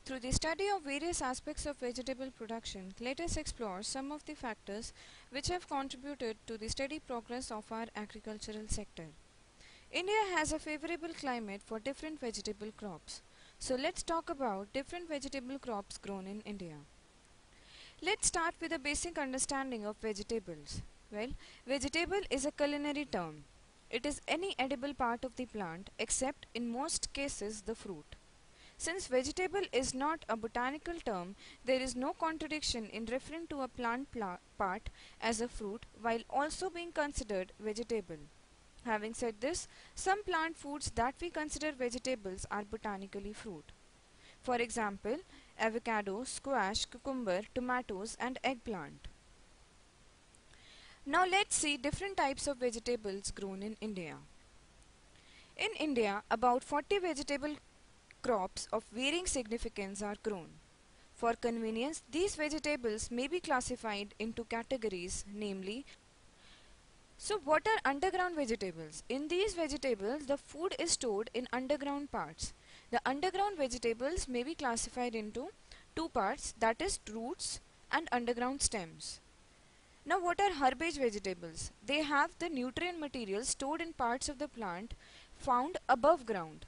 Through the study of various aspects of vegetable production, let us explore some of the factors which have contributed to the steady progress of our agricultural sector. India has a favorable climate for different vegetable crops. So let's talk about different vegetable crops grown in India. Let's start with a basic understanding of vegetables. Well, vegetable is a culinary term. It is any edible part of the plant except in most cases the fruit. Since vegetable is not a botanical term, there is no contradiction in referring to a plant part as a fruit while also being considered vegetable. Having said this, some plant foods that we consider vegetables are botanically fruit. For example, avocado, squash, cucumber, tomatoes and eggplant. Now let's see different types of vegetables grown in India. In India, about 40 vegetable crops of varying significance are grown. For convenience, these vegetables may be classified into categories, namely. So what are underground vegetables? In these vegetables, the food is stored in underground parts. The underground vegetables may be classified into two parts, that is roots and underground stems. Now what are herbage vegetables? They have the nutrient material stored in parts of the plant found above ground.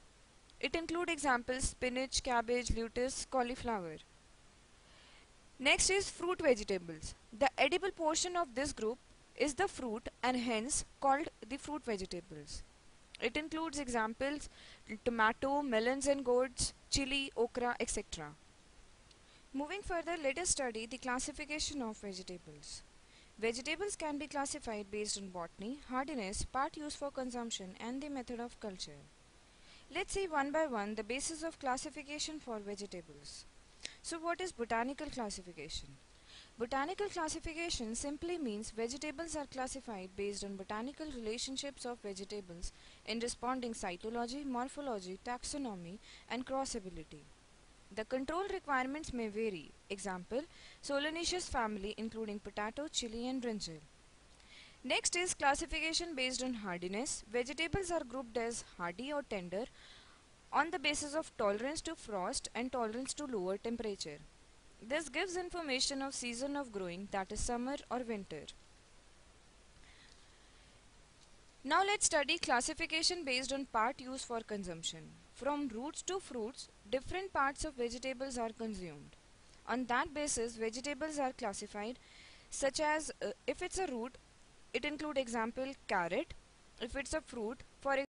It includes examples spinach, cabbage, lettuce, cauliflower. Next is fruit vegetables. The edible portion of this group is the fruit and hence called the fruit vegetables. It includes examples tomato, melons and gourds, chili, okra, etc. Moving further, let us study the classification of vegetables. Vegetables can be classified based on botany, hardiness, part used for consumption and the method of culture. Let's see one by one the basis of classification for vegetables. So what is botanical classification? Botanical classification simply means vegetables are classified based on botanical relationships of vegetables in responding cytology, morphology, taxonomy and crossability. The control requirements may vary. Example, Solanaceous family including potato, chili and brinjal. Next is classification based on hardiness. Vegetables are grouped as hardy or tender on the basis of tolerance to frost and tolerance to lower temperature. This gives information of season of growing, that is summer or winter. Now let's study classification based on part used for consumption. From roots to fruits, different parts of vegetables are consumed. On that basis, vegetables are classified such as if it's a root, it includes example carrot. If it's a fruit, for